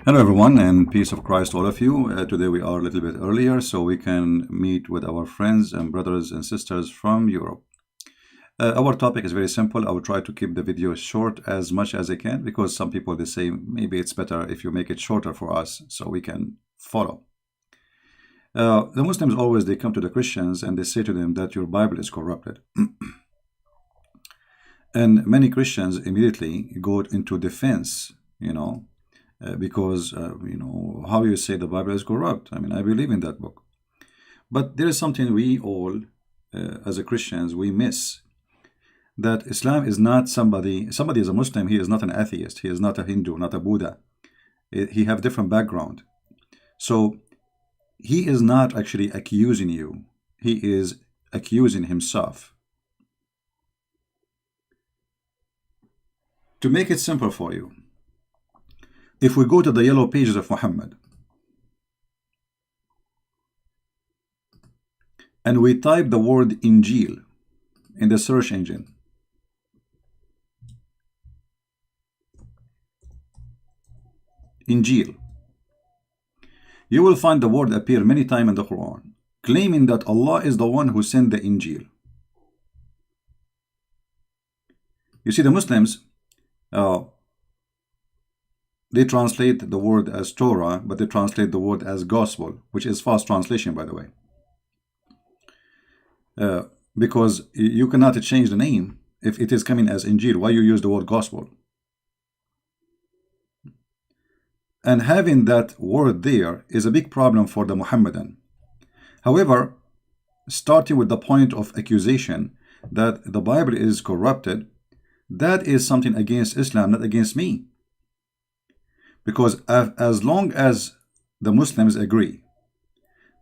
Hello, everyone, and peace of Christ, all of you. Today we are a little bit earlier so we can meet with our friends and brothers and sisters from Europe. Our topic is very simple. I will try to keep the video short as much as I can because some people they say maybe it's better if you make it shorter for us so we can follow. The Muslims always they come to the Christians and they say to them that your Bible is corrupted. And many Christians immediately go into defense, because how you say the Bible is corrupt. I mean, I believe in that book, but there is something we all as a Christians we miss, that Islam is not somebody is a Muslim, he is not an atheist, he is not a Hindu, not a Buddha. He have different background, so he is not actually accusing you, he is accusing himself. To make it simple for you, if we go to the yellow pages of Muhammad and we type the word Injil in the search engine, Injil, you will find the word appear many times in the Quran, claiming that Allah is the one who sent the Injil. You see, the Muslims, they translate the word as Torah, but they translate the word as gospel, which is false translation, by the way. Because you cannot change the name if it is coming as Injil. Why you use the word gospel? And having that word there is a big problem for the Muhammadan. However, starting with the point of accusation that the Bible is corrupted, that is something against Islam, not against me. Because as long as the Muslims agree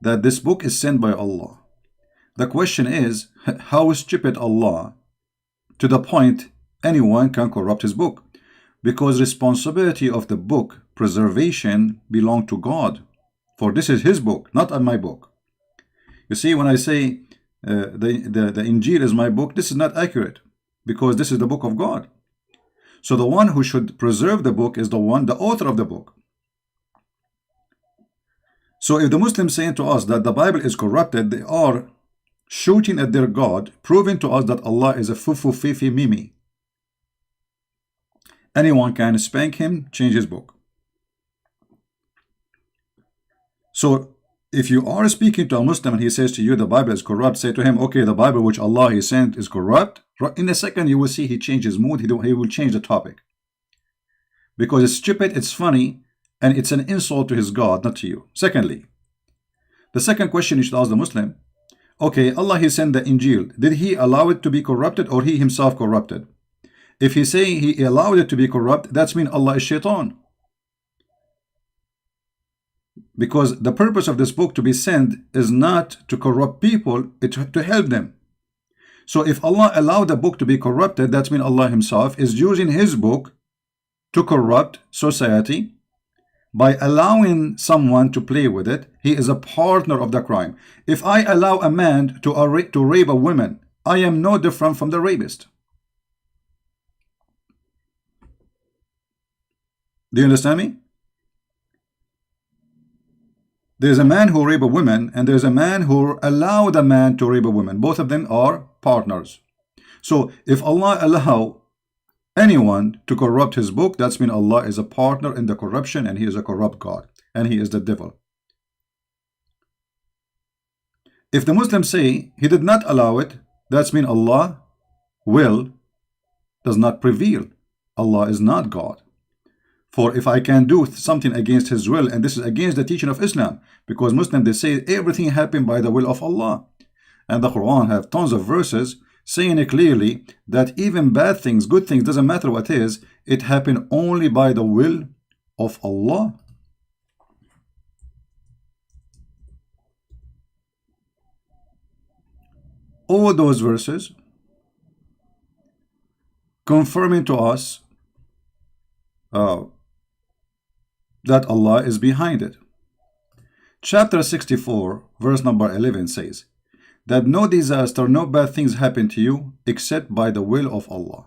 that this book is sent by Allah, the question is, how stupid Allah to the point anyone can corrupt his book? Because responsibility of the book preservation belong to God, for this is his book, not my book. You see, when I say the Injil is my book, this is not accurate, because this is the book of God. So the one who should preserve the book is the author of the book. So if the Muslims saying to us that the Bible is corrupted, they are shooting at their God, proving to us that Allah is a fufu fifi mimi. Anyone can spank him, change his book. So if you are speaking to a Muslim and he says to you the Bible is corrupt, say to him, okay, the Bible which Allah he sent is corrupt. In a second you will see he changes mood, he will change the topic. Because it's stupid, it's funny, and it's an insult to his God, not to you. Secondly, the second question you should ask the Muslim, okay, Allah he sent the Injil, did he allow it to be corrupted or he himself corrupted? If he say he allowed it to be corrupt, that's mean Allah is shaitan. Because the purpose of this book to be sent is not to corrupt people, it's to help them. So if Allah allowed the book to be corrupted, that means Allah himself is using his book to corrupt society. By allowing someone to play with it, he is a partner of the crime. If I allow a man to rape a woman, I am no different from the rapist. Do you understand me? There's a man who rape a woman and there's a man who allowed a man to rape a woman. Both of them are partners. So if Allah allow anyone to corrupt his book, that's mean Allah is a partner in the corruption and he is a corrupt God and he is the devil. If the Muslims say he did not allow it, that's mean Allah will does not prevail. Allah is not God. For if I can do something against his will, and this is against the teaching of Islam, because Muslims they say everything happened by the will of Allah, and the Quran have tons of verses saying it clearly that even bad things, good things, doesn't matter what it is, it happened only by the will of Allah. All those verses confirming to us that Allah is behind it. Chapter 64, verse number 11 says that no disaster, no bad things happen to you except by the will of Allah.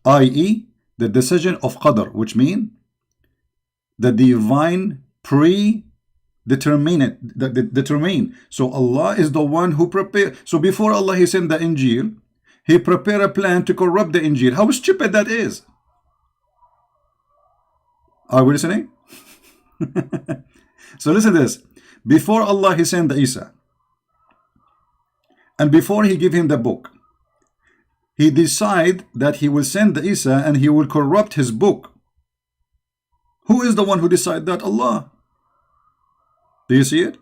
I.e., the decision of Qadr, which means the divine determine. So Allah is the one who prepared. So before Allah He sent the Injil, He prepared a plan to corrupt the Injil. How stupid that is. Are we listening? So listen to this. Before Allah He sent the Isa, and before He gave him the book, He decided that He will send the Isa and He will corrupt his book. Who is the one who decided that? Allah. Do you see it?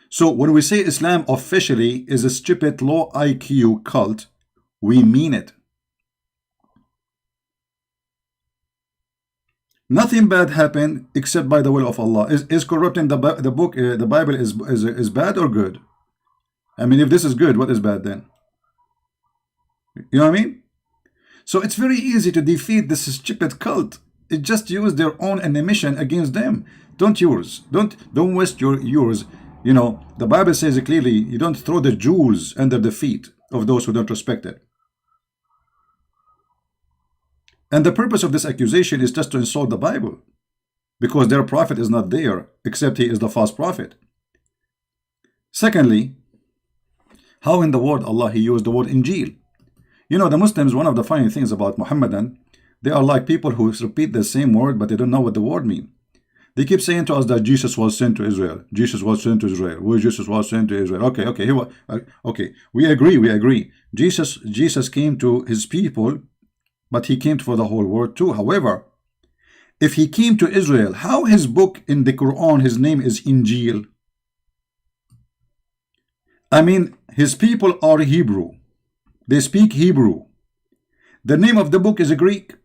So when we say Islam officially is a stupid low IQ cult, we mean it. Nothing bad happened except by the will of Allah. Is corrupting the book, the Bible is bad or good? I mean, if this is good, what is bad then? You know what I mean? So it's very easy to defeat this stupid cult. It just use their own animation against them. Don't yours. Don't waste yours. You know, the Bible says clearly, you don't throw the jewels under the feet of those who don't respect it. And the purpose of this accusation is just to insult the Bible, because their prophet is not there, except he is the false prophet. Secondly, how in the word Allah He used the word Injil? You know, the Muslims, one of the funny things about Muhammadan, they are like people who repeat the same word, but they don't know what the word means. They keep saying to us that Jesus was sent to Israel. Jesus was sent to Israel. Well, Jesus was sent to Israel. Okay, we agree. Jesus came to his people, but he came for the whole world too. However, if he came to Israel, how his book in the Quran, his name is Injil? I mean, his people are Hebrew. They speak Hebrew. The name of the book is Greek.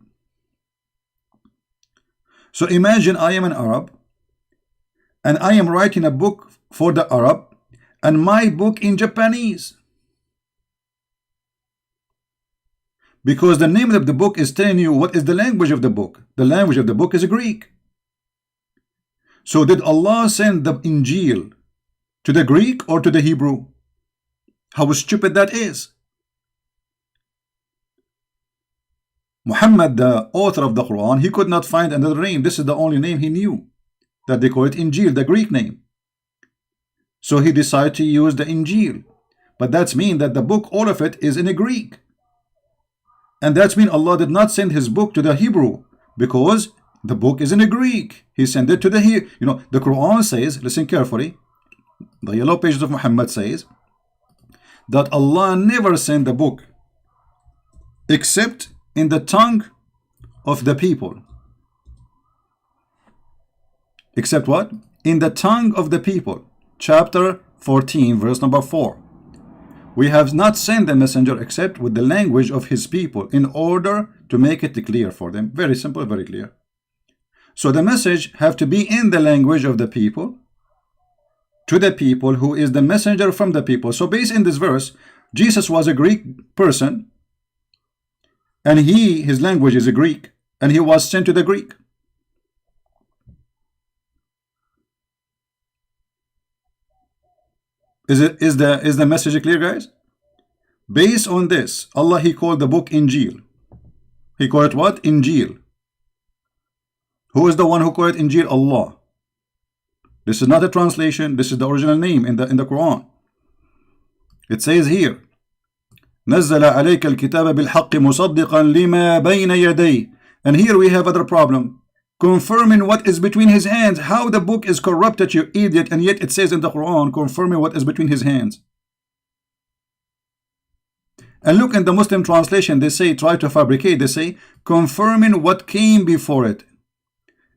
So imagine I am an Arab, and I am writing a book for the Arab, and my book in Japanese. Because the name of the book is telling you what is the language of the book. The language of the book is Greek. So did Allah send the Injil to the Greek or to the Hebrew? How stupid that is. Muhammad, the author of the Quran, he could not find another name. This is the only name he knew, that they call it Injil, the Greek name. So he decided to use the Injil. But that's mean that the book, all of it, is in a Greek. And that's mean Allah did not send his book to the Hebrew, because the book is in a Greek. He sent it to the Hebrew. You know, the Quran says, listen carefully, the yellow pages of Muhammad says that Allah never sent the book except in the tongue of the people. Except what? In the tongue of the people. Chapter 14, verse number 4. We have not sent the messenger except with the language of his people, in order to make it clear for them. Very simple, very clear. So the message have to be in the language of the people, to the people, who is the messenger from the people. So based in this verse, Jesus was a Greek person, and his language is a Greek, and he was sent to the Greek. Is the message clear, guys? Based on this, Allah, he called the book Injil. He called it what? Injil. Who is the one who called it Injil? Allah. This is not a translation. This is the original name in the Quran. It says here, نزل عليك الكتاب بالحق مصدقا لما بين يديه. And here we have other problem, confirming what is between his hands. How the book is corrupted, you idiot, and yet it says in the Quran, confirming what is between his hands. And look in the Muslim translation, they say, try to fabricate, they say, confirming what came before it.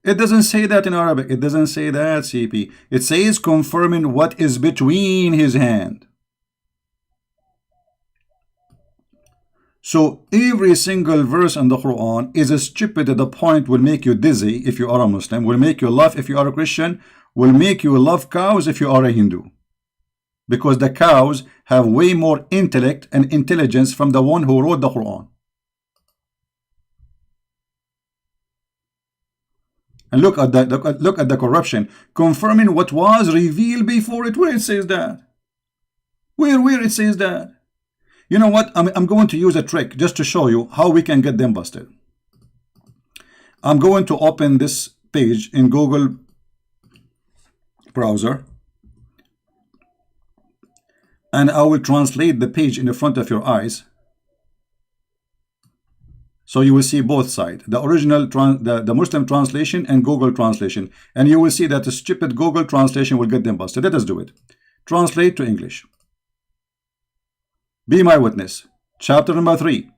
It doesn't say that in Arabic. It doesn't say that, CP. It says confirming what is between his hand. So every single verse in the Quran is stupid to the point will make you dizzy if you are a Muslim, will make you laugh if you are a Christian, will make you love cows if you are a Hindu. Because the cows have way more intellect and intelligence from the one who wrote the Quran. And look at the corruption, confirming what was revealed before it. Where it says that? Where it says that? You know what? I'm going to use a trick just to show you how we can get them busted. I'm going to open this page in Google browser, and I will translate the page in the front of your eyes, so you will see both sides, the original the Muslim translation and Google translation, and you will see that the stupid Google translation will get them busted. Let us do it. Translate to English. Be my witness. Chapter number 3.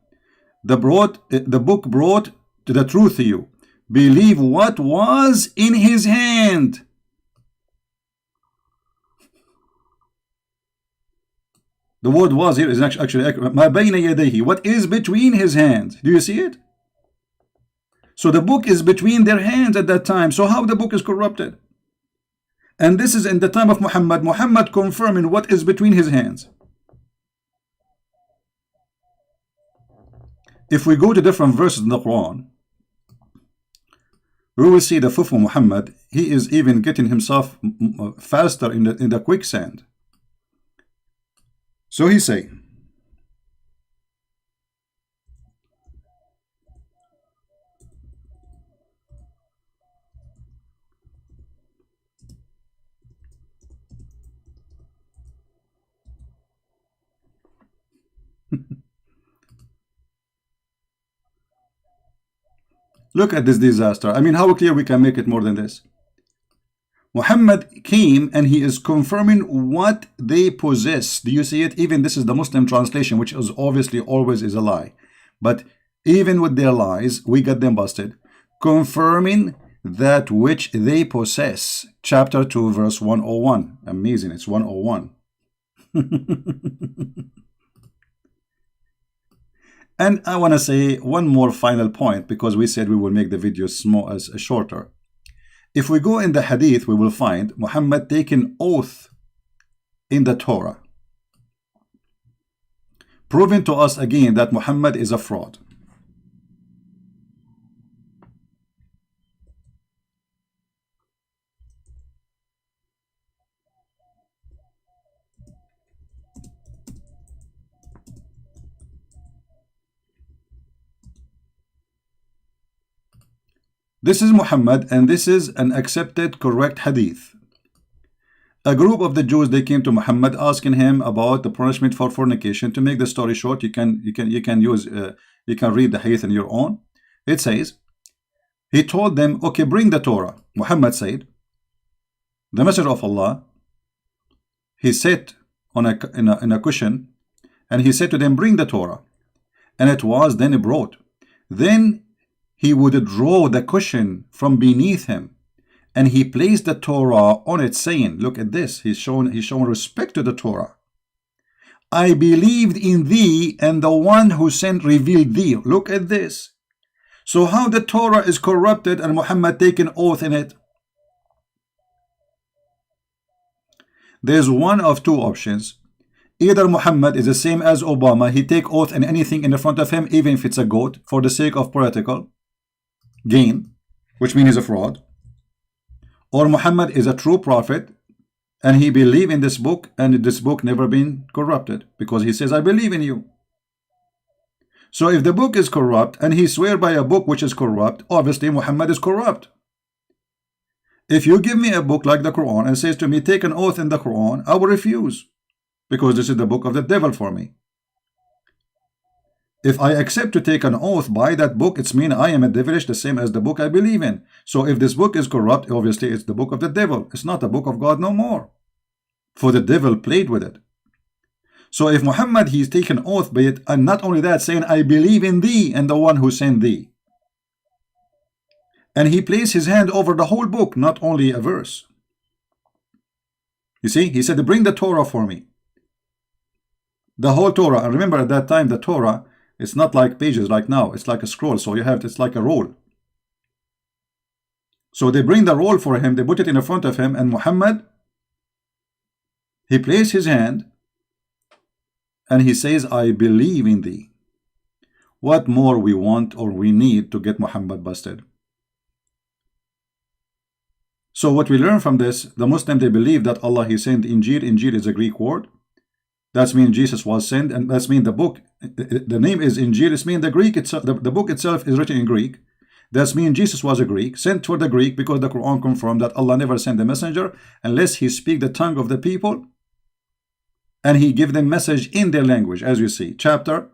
The book brought to the truth to you. Believe what was in his hand. The word was here is actually ma bayna yadayhi. What is between his hands? Do you see it? So the book is between their hands at that time. So how the book is corrupted? And this is in the time of Muhammad. Muhammad confirming what is between his hands. If we go to different verses in the Quran, we will see the Fufu Muhammad, he is even getting himself faster in the quicksand. So he say, look at this disaster. I mean, how clear we can make it more than this? Muhammad came and he is confirming what they possess. Do you see it? Even this is the Muslim translation, which is obviously always is a lie. But even with their lies, we got them busted. Confirming that which they possess. Chapter 2, verse 101. Amazing. It's 101. And I want to say one more final point, because we said we will make the video small as shorter. If we go in the hadith, we will find Muhammad taking oath in the Torah, proving to us again that Muhammad is a fraud. This is Muhammad, and this is an accepted correct hadith. A group of the Jews, they came to Muhammad asking him about the punishment for fornication. To make the story short, you can read the hadith on your own. It says, he told them, okay, bring the Torah. Muhammad said, the Messenger of Allah, he sat on in a cushion, and he said to them, bring the Torah. And it was then brought. Then he would draw the cushion from beneath him, and he placed the Torah on it, saying, look at this, he's shown respect to the Torah. I believed in thee, and the one who sent revealed thee. Look at this. So how the Torah is corrupted and Muhammad taken oath in it? There's one of two options. Either Muhammad is the same as Obama, he take oath in anything in the front of him, even if it's a goat, for the sake of political gain, which means he's a fraud. Or Muhammad is a true prophet, and he believe in this book, and this book never been corrupted, because he says, I believe in you. So if the book is corrupt, and he swear by a book which is corrupt, obviously Muhammad is corrupt. If you give me a book like the Quran and says to me, take an oath in the Quran, I will refuse, because this is the book of the devil for me. If I accept to take an oath by that book, it's mean I am a devilish, the same as the book I believe in. So if this book is corrupt, obviously it's the book of the devil. It's not the book of God no more. For the devil played with it. So if Muhammad, he's taken oath by it, and not only that, saying, I believe in thee and the one who sent thee. And he placed his hand over the whole book, not only a verse. You see, he said, bring the Torah for me. The whole Torah. And remember, at that time, the Torah, it's not like pages like now. It's like a scroll. So you have, it's like a roll. So they bring the roll for him. They put it in front of him. And Muhammad, he placed his hand and he says, I believe in thee. What more we want or we need to get Muhammad busted? So what we learn from this, the Muslim, they believe that Allah, he sent Injil. Injil is a Greek word. That means Jesus was sent, and that means the book, the name is Injil. It means the Greek itself, the book itself is written in Greek. That means Jesus was a Greek, sent for the Greek, because the Quran confirmed that Allah never sent a messenger unless he speak the tongue of the people and he give them message in their language, as you see, chapter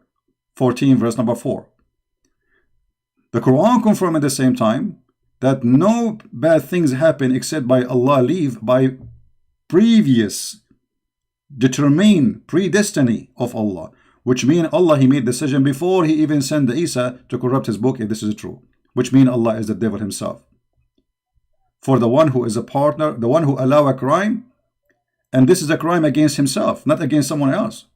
14, verse number 4. The Quran confirmed at the same time that no bad things happen except by Allah leave, by previous determined predestiny of Allah, which means Allah, he made decision before he even sent the Isa to corrupt his book, if this is true, which means Allah is the devil himself. For the one who is a partner, the one who allow a crime, and this is a crime against himself, not against someone else.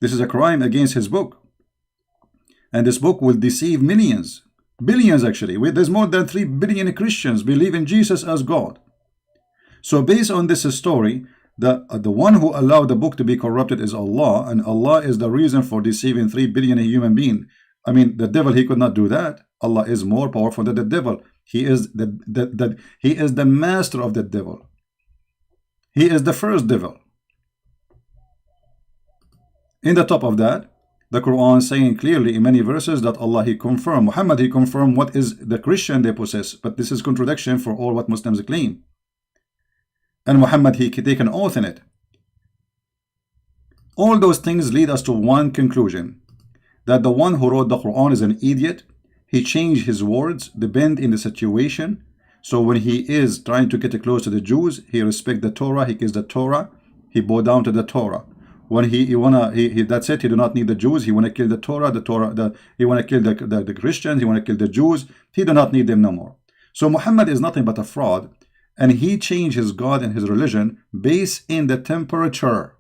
This is a crime against his book. And this book will deceive millions, billions actually. There's more than 3 billion Christians believe in Jesus as God. So based on this story, the one who allowed the book to be corrupted is Allah, and Allah is the reason for deceiving 3 billion human beings. I mean, the devil, he could not do that. Allah is more powerful than the devil. He is he is the master of the devil. He is the first devil. In the top of that, the Quran saying clearly in many verses that Allah, he confirmed, Muhammad, he confirmed what is the Christian they possess, but this is contradiction for all what Muslims claim. And Muhammad, he take an oath in it. All those things lead us to one conclusion, that the one who wrote the Quran is an idiot. He changed his words, depend in the situation. So when he is trying to get close to the Jews, he respect the Torah, he gives the Torah, he bow down to the Torah. When he that's it, he do not need the Jews, he want to kill the Torah, he want to kill the Christians, he want to kill the Jews, he do not need them no more. So Muhammad is nothing but a fraud, and he changed his God and his religion based in the temperature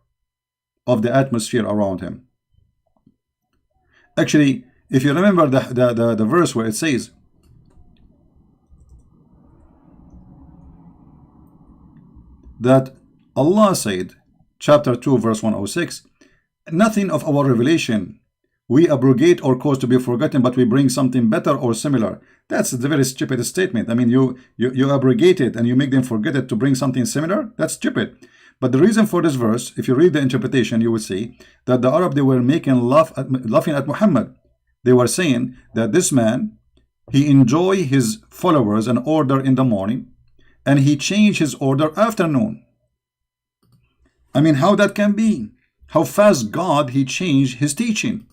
of the atmosphere around him. Actually, if you remember the verse where it says, that Allah said, chapter 2, verse 106, nothing of our revelation we abrogate or cause to be forgotten, but we bring something better or similar. That's a very stupid statement. I mean, you abrogate it and you make them forget it to bring something similar. That's stupid. But the reason for this verse, if you read the interpretation, you will see that the Arab, they were laughing at Muhammad. They were saying that this man, he enjoy his followers an order in the morning, and he changed his order afternoon. I mean, how that can be? How fast God, he changed his teaching.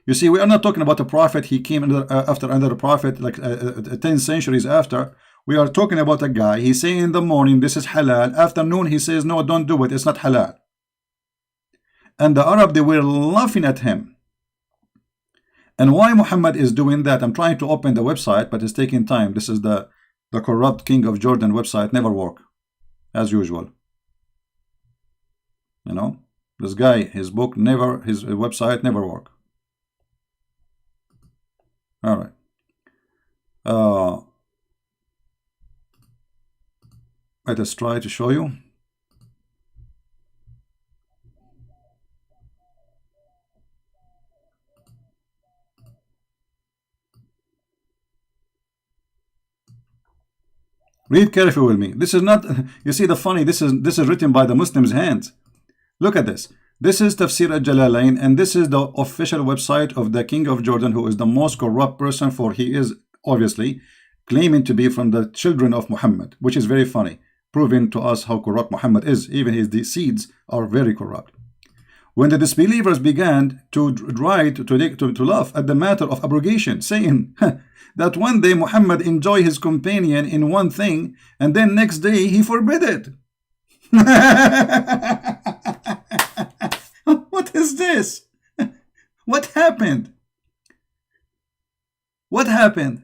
You see, we are not talking about a prophet, he came after another prophet, like 10 centuries after. We are talking about a guy, he say in the morning, this is halal. Afternoon, he says, no, don't do it, it's not halal. And the Arab, they were laughing at him. And why Muhammad is doing that? I'm trying to open the website, but it's taking time. This is the corrupt King of Jordan website, never work, as usual. You know, this guy, his book never, his website never work. All right. Let us try to show you. Read carefully with me. This is not, you see the funny, this is written by the Muslims' hands. Look at this. This is Tafsir al-Jalalain, and this is the official website of the King of Jordan, who is the most corrupt person, for he is obviously claiming to be from the children of Muhammad, which is very funny, proving to us how corrupt Muhammad is. Even his seeds are very corrupt. When the disbelievers began to laugh at the matter of abrogation, saying that one day Muhammad enjoy his companion in one thing, and then next day he forbid it. What is this? What happened? What happened?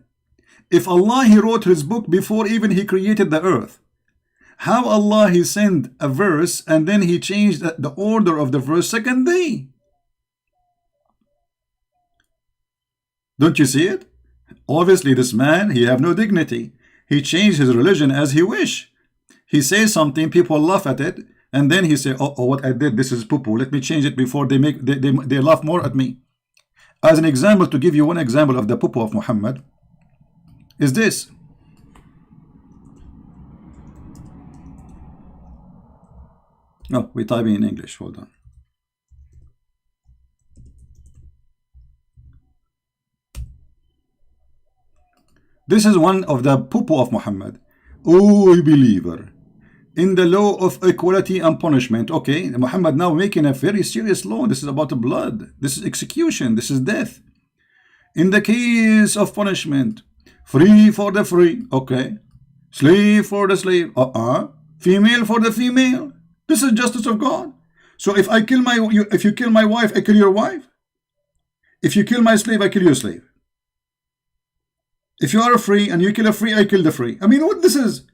If Allah, he wrote his book before even he created the earth, how Allah, he sent a verse and then he changed the order of the verse second day? Don't you see it? Obviously this man, he have no dignity. He changed his religion as he wish. He says something, people laugh at it, and then he say, oh, what I did, this is poo-poo, let me change it before they laugh more at me. As an example, to give you one example of the poo-poo of Muhammad, is this. No, we type in English. Hold on. This is one of the poo-poo of Muhammad. Oh, believer, in the law of equality and punishment. Okay, Muhammad now making a very serious law. This is about the blood. This is execution. This is death. In the case of punishment, free for the free. Okay. Slave for the slave. Female for the female. This is justice of God. So if I kill if you kill my wife, I kill your wife. If you kill my slave, I kill your slave. If you are free and you kill a free, I kill the free. I mean, what this is?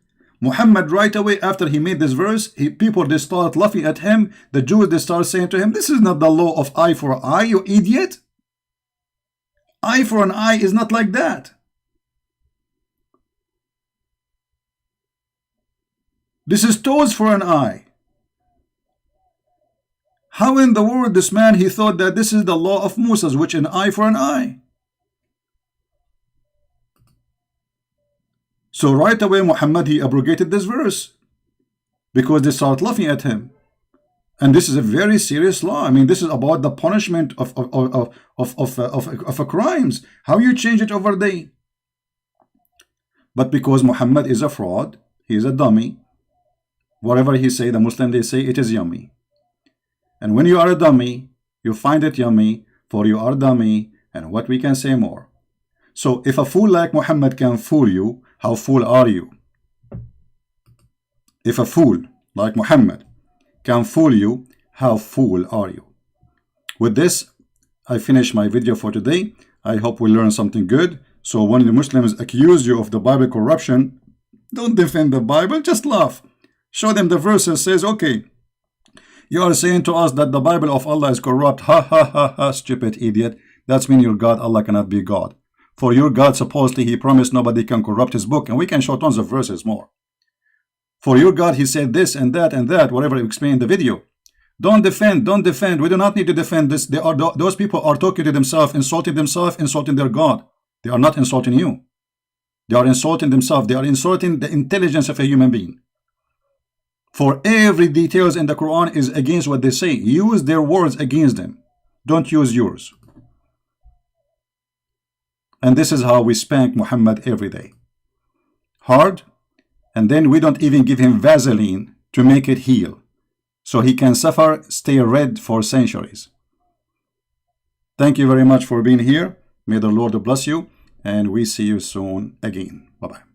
Muhammad, right away after he made this verse, people, they start laughing at him. The Jews, they start saying to him, this is not the law of eye for eye, you idiot. Eye for an eye is not like that. This is toes for an eye. How in the world this man, he thought that this is the law of Moses, which an eye for an eye? So right away Muhammad, he abrogated this verse because they start laughing at him. And this is a very serious law. I mean, this is about the punishment of crimes. How you change it overday? But because Muhammad is a fraud, he is a dummy. Whatever he say, the Muslim, they say it is yummy. And when you are a dummy, you find it yummy, for you are dummy, and what we can say more. So if a fool like Muhammad can fool you, how fool are you? If a fool like Muhammad can fool you, how fool are you? With this, I finish my video for today. I hope we learn something good. So when the Muslims accuse you of the Bible corruption, don't defend the Bible, just laugh. Show them the verses, says, okay, you are saying to us that the Bible of Allah is corrupt. Ha ha ha ha, stupid idiot. That's mean your God, Allah cannot be God. For your God, supposedly, he promised nobody can corrupt his book. And we can show tons of verses more. For your God, he said this and that and that, whatever you explained in the video. Don't defend, don't defend. We do not need to defend this. Those people are talking to themselves, insulting their God. They are not insulting you. They are insulting themselves. They are insulting the intelligence of a human being. For every details in the Quran is against what they say. Use their words against them. Don't use yours. And this is how we spank Muhammad every day. Hard. And then we don't even give him Vaseline to make it heal. So he can suffer, stay red for centuries. Thank you very much for being here. May the Lord bless you. And we see you soon again. Bye-bye.